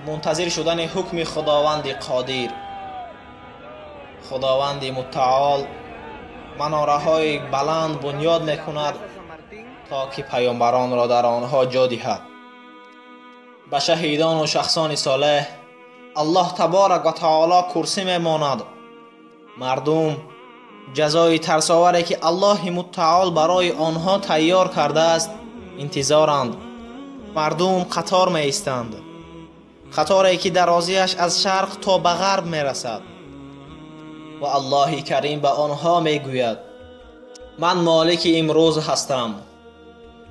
منتظر شدن حکم خداوند قادر، خداوند متعال مناره‌های بلند بنیاد می‌کند تا که پیامبران را در آنها جا دهد. به شهیدان و شخصان صالح الله تبارک و تعالی کرسی می‌ماند. مردم جزای ترساوری که الله متعال برای آنها تیار کرده است انتظارند. مردم قطار می ایستند، قطاری که درازیش از شرق تا به غرب می رسد و الله کریم به آنها می گوید من مالک امروز هستم،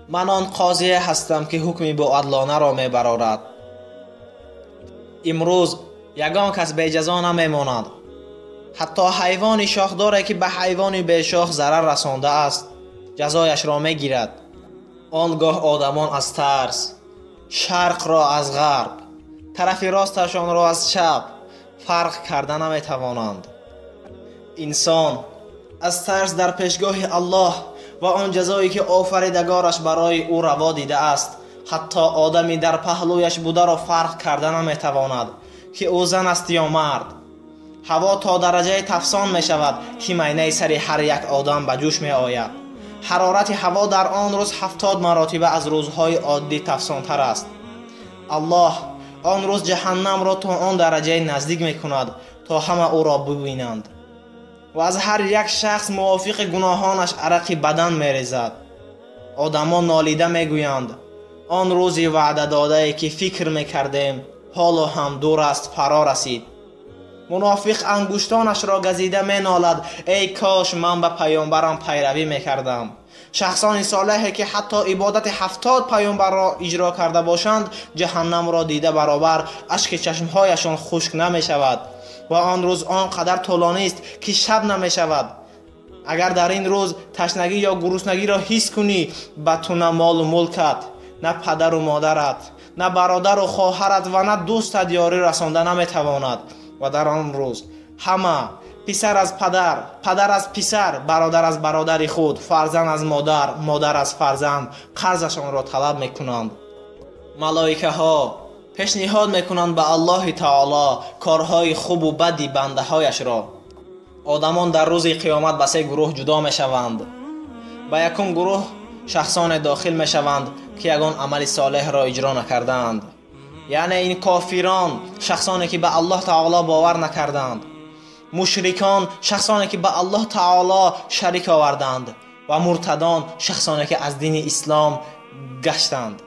من آن قاضی هستم که حکم با عدلانه را می برارد. امروز یگان کس بی جزا نمی ماند. حتی حیوان شاخداری که به حیوان بی شاخ ضرر رسانده است جزایش را می گیرد. آنگاه آدمان از ترس شرق را از غرب، طرف راستشان را از چپ فرق کرده نمی توانند. انسان از ترس در پیشگاه الله و آن جزایی که آفریدگارش برای او روا دیده است حتی آدمی در پهلویش بوده را فرق کرده نمی تواند که او زن است یا مرد. هوا تا درجه تفسان می شود که مینه سر هر یک آدم به جوش می آید. حرارت هوا در آن روز 70 مراتب از روزهای عادی تفسان تر است. الله آن روز جهنم را تا آن درجه نزدیک می کند تا همه او را ببینند و از هر یک شخص موافق گناهانش عرق بدن می ریزد. آدمان نالیده می گویند آن روزی وعده داده که فکر می کردیم حالا هم دور است فرا رسید. منافق انگشتانش را گزیده می نالد ای کاش من به پیامبرم پیروی می کردم. شخصان صالحی که حتی عبادت 70 پیامبر را اجرا کرده باشند جهنم را دیده برابر اشک چشمهایشان خشک نمی شود و آن روز آنقدر طولانی است که شب نمی شود. اگر در این روز تشنگی یا گرسنگی را حس کنی به تو نه مال و ملکت، نه پدر و مادرت، نه برادر و خواهرت و نه دوستت یاری رسانده نمی تواند. و در آن روز همه پسر از پدر، پدر از پسر، برادر از برادر خود، فرزند از مادر، مادر از فرزند قرضشان را طلب میکنند. ملائکه ها پیشنهاد میکنند به الله تعالی کارهای خوب و بدی بنده هایش را. آدمان در روز قیامت به 3 گروه جدا میشوند. به یکم گروه شخصان داخل میشوند که یگان عمل صالح را اجرا نکردند، یعنی این کافران شخصانی که به الله تعالی باور نکردند، مشرکان شخصانی که به الله تعالی شریک آوردند و مرتدان شخصانی که از دین اسلام گشتند.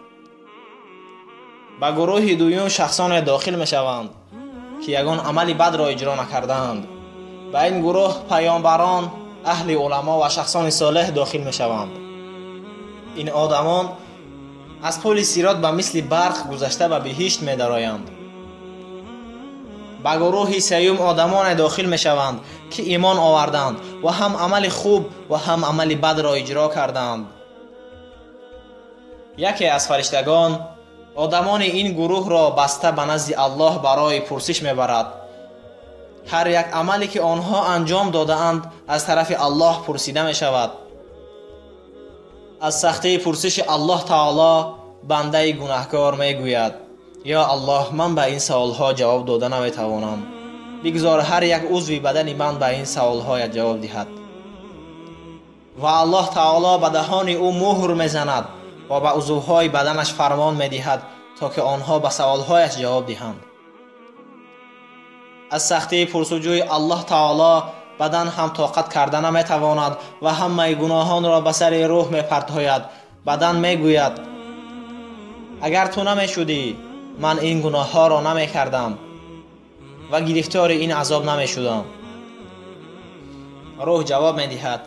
به گروه دوم شخصان داخل می شوند که یگان عملی بد را اجرا نکردند. به این گروه پیامبران، اهل علما و شخصان صالح داخل می شوند. این آدمان از پل صراط به مثل برق گذشته به بهشت می درآیند. به گروه سوم آدمان داخل می شوند که ایمان آوردند و هم عمل خوب و هم عمل بد را اجرا کردند. یکی از فرشتگان آدمان این گروه را بسته به نزد الله برای پرسش می برد. هر یک عملی که آنها انجام داده اند از طرف الله پرسیده می شود. از سختی پرسش الله تعالی بنده گناهکار می گوید یا الله من به این سوالها جواب داده نمی توانم، بگذار هر یک عضو بدن من به این سوالها جواب دهد. و الله تعالی به دهان او مهر می زند و به عضوهای بدنش فرمان می دهد تا که آنها به سوالهایش جواب دهند. از سختی پرسجوی الله تعالی بدن هم طاقت کرده نمی تواند و همه گناهان را به سر روح می پرتاید. بدن می گوید اگر تو نمی شدی من این گناه ها را نمی کردم و گرفتار این عذاب نمی شدم. روح جواب می دهد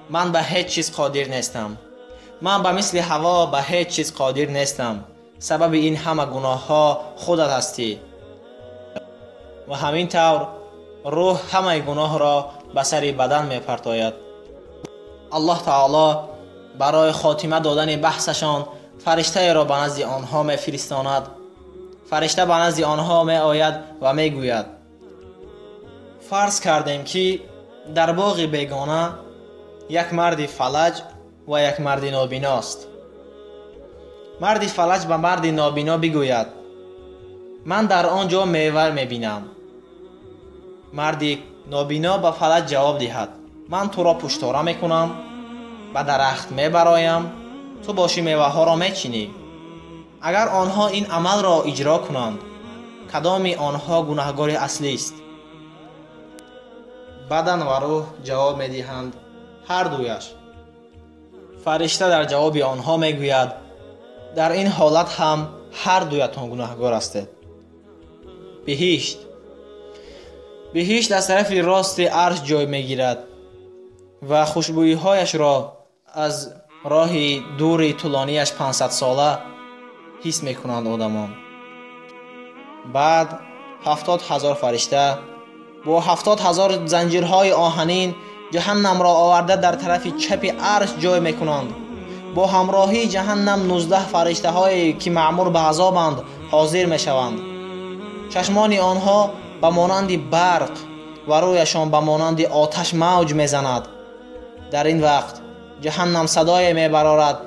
من به هیچ چیز قادر نیستم، من به مثل هوا به هیچ چیز قادر نیستم، سبب این همه گناه ها خودت هستی. و همین طور روح همه گناه را به سر بدن می پرتاید. الله تعالی برای خاتمه دادن بحثشان فرشته را به نزد آنها می فرستاند. فرشته به نزد آنها می آید و می گوید فرض کردیم که در باغ بیگانه یک مرد فلج و یک مرد نابیناست. مرد فلج به مرد نابینا بگوید من در آنجا میوه میبینم. مرد نابینا به فلج جواب دهد من تو را پشتواره میکنم، به درخت میبرایم، تو باشی میوه ها را میچینی. اگر آنها این عمل را اجرا کنند کدام آنها گناهکار اصلی است؟ بدن و روح جواب میدهند هر دویش. فرشته در جواب آنها میگوید در این حالت هم هر دویتان گناهکار هستید. بهشت از طرف راست عرش جای میگیرد و خوشبویی هایش را از راه دور طولانیش 500 ساله حس میکنند آدمان. بعد 70,000 فرشته با 70,000 زنجیرهای آهنین جهنم را آورده در طرف چپ عرش جای میکنند. با همراهی جهنم 19 فرشته هایی که مأمور به عذابند حاضر میشوند. چشمان آنها به مانند برق و رویشان به مانند آتش موج میزند. در این وقت جهنم صدای میبرارد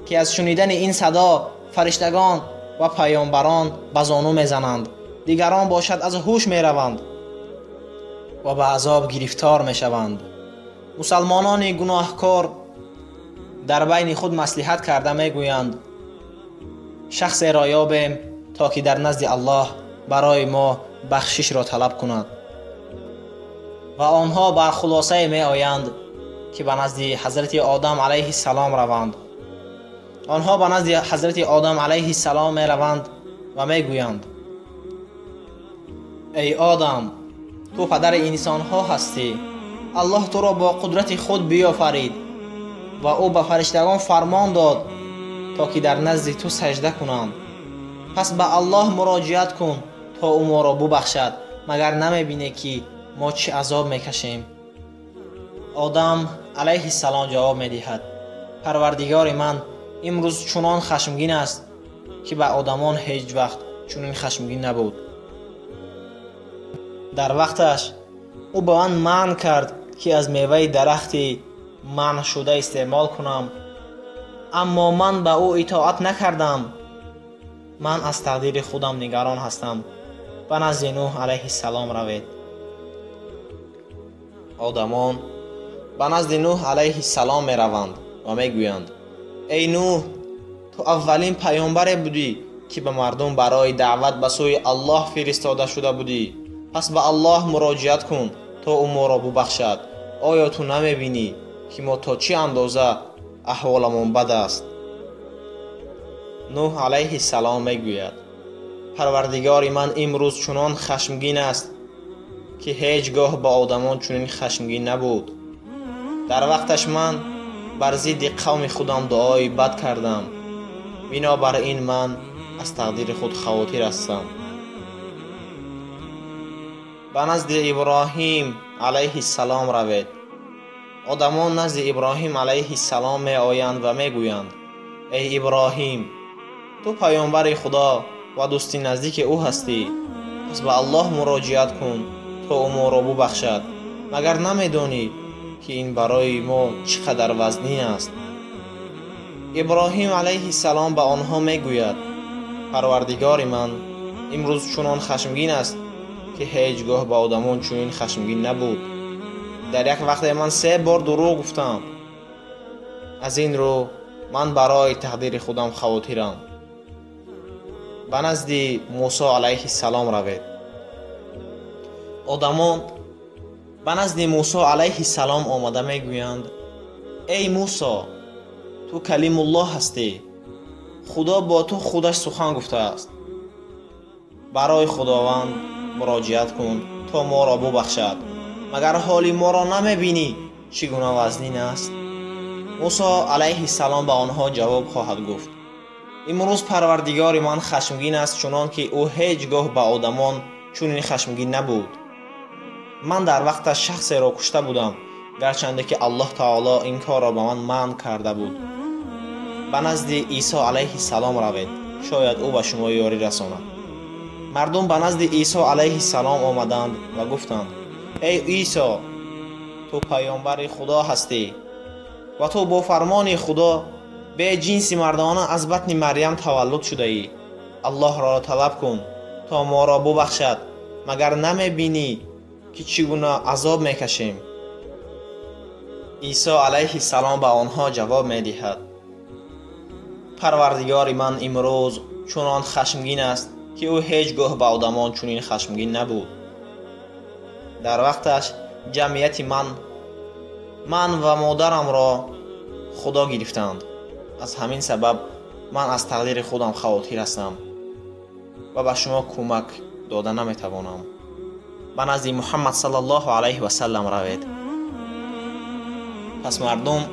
که از شنیدن این صدا فرشتگان و پیامبران به زانو میزنند. دیگران باشد از هوش میروند و به عذاب گرفتار میشوند. مسلمانان گناهکار در بین خود مصلحت کرده میگویند شخص را یابیم تا که در نزد الله برای ما بخشش را طلب کند و آنها بر خلاصه می آیند که به نزد حضرت آدم علیه السلام روند. آنها به نزد حضرت آدم علیه السلام می روند و می گویند ای آدم تو پدر انسان ها هستی. الله تو را با قدرت خود بیافرید و او به فرشتگان فرمان داد تا که در نزد تو سجده کنند. پس به الله مراجعت کن تا او ما را ببخشد. مگر نمی بینی که ما چه عذاب میکشیم؟ آدم علیه السلام جواب میدهد پروردگار من امروز چنان خشمگین است که به آدمان هیچ وقت چنین خشمگین نبود. در وقتش او به من منع کرد که از میوه درختی منع شده استعمال کنم، اما من به او اطاعت نکردم. من از تقدیر خودم نگران هستم. به نزد نوح علیه السلام روید. آدمان به نزد نوح علیه السلام می روند و می گویند ای نوح تو اولین پیامبر بودی که به مردم برای دعوت به سوی الله فرستاده شده بودی. پس به الله مراجعت کن تا او ما را ببخشد. آیا تو نمی بینی که ما تا چه اندازه احوالمون بد است؟ نوح علیه السلام می گوید پروردگار من امروز چنان خشمگین است که هیچگاه با آدمان چنین خشمگین نبود. در وقتش من بر ضد قوم خودم دعای بد کردم، بنابراین من از تقدیر خود خاطر هستم. به نزد ابراهیم علیه السلام روید. آدمان نزد ابراهیم علیه السلام می آیند و می گویند ای ابراهیم تو پیامبر خدا و دوستی نزدیک او هستی. پس به الله مراجعت کن تا او ما را ببخشد. مگر نمیدانی که این برای ما چقدر وزنی است؟ ابراهیم علیه السلام به آنها می گوید پروردگار من امروز چنان خشمگین است که هیچگاه با آدمان چنین خشمگین نبود. در یک وقت من 3 بار دروغ گفتم. از این رو من برای تقدیر خودم خاطرم. به نزد موسی علیه السلام روید. آدمان به نزد موسی علیه السلام آمده میگویند ای موسی تو کلیم الله هستی. خدا با تو خودش سخن گفته است. برای خداوند مراجعت کن تا ما را ببخشد. مگر حالی ما را نمیبینی چگونه وزنین است؟ موسی علیه السلام به آنها جواب خواهد گفت امروز پروردگار من خشمگین است چنان که او هیچگاه به آدمان چنین خشمگین نبود. من در وقت شخصی را کشته بودم گرچنده که الله تعالی این کار را به من منع کرده بود. به نزد عیسی علیه السلام روید، شاید او به شما یاری رساند. مردم به نزد عیسی علیه السلام آمدند و گفتند ای عیسی تو پیامبر خدا هستی و تو با فرمان خدا به جنس مردانه از بطن مریم تولد شده ای. الله را طلب کن تا ما را ببخشد. مگر نمی بینی که چگونه عذاب میکشیم؟ عیسی علیه السلام به آنها جواب میدهد: پروردگار من امروز چنان خشمگین است که او هیچگاه به آدمان چنین خشمگین نبود. در وقتش جمعیت من و مادرم را خدا گرفتند. از همین سبب من از تقدیر خودم خاطر هستم و به شما کمک داده نمیتوانم. به نزد محمد صلی الله علیه و سلم روید. پس مردم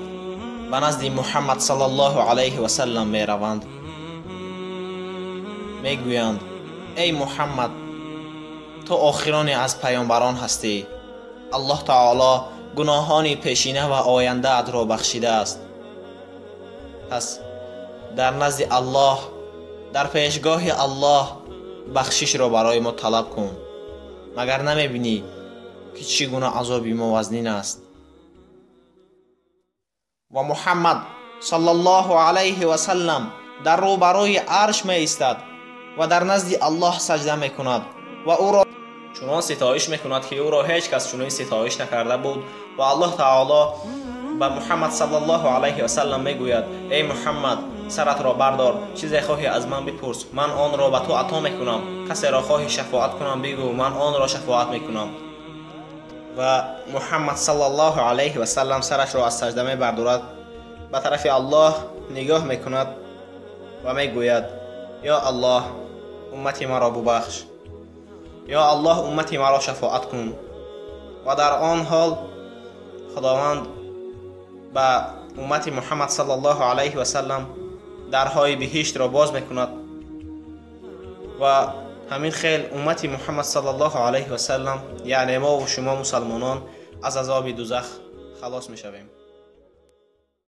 به نزد محمد صلی الله علیه و سلم می روند. می گویند: ای محمد، تو آخرانی از پیامبران هستی. الله تعالی گناهان پیشینه و آینده ات را بخشیده است. پس در نزد الله، در پیشگاه الله بخشش را برای ما طلب کن. مگر نمی بینی که چگونه عذاب موزنین است؟ و محمد صلی الله علیه و سلم در روبروی عرش می ایستد و در نزد الله سجده می کند و او را چنان ستایش می کند که او را هیچ کس چنین ستایش نکرده بود. و الله تعالی به محمد صلی الله علیه و سلم می گوید: ای محمد، سرت را بردار، چیزی خواهی از من بپرس، من آن را به تو عطا می کنم. کسی را خواهی شفاعت کنم بگو، من آن را شفاعت می کنم. و محمد صلی الله علیه و سلم سرش را از سجده می بردارد، به طرف الله نگاه می کند و می گوید: یا الله، امتی مرا ببخش. یا الله، امتی مرا شفاعت کن. و در آن حال خداوند به امت محمد صلی الله علیه و سلم درهای بهشت را باز میکند و همین خیل امت محمد صلی الله علیه و سلم، یعنی ما و شما مسلمانان، از عذاب دوزخ خلاص میشویم.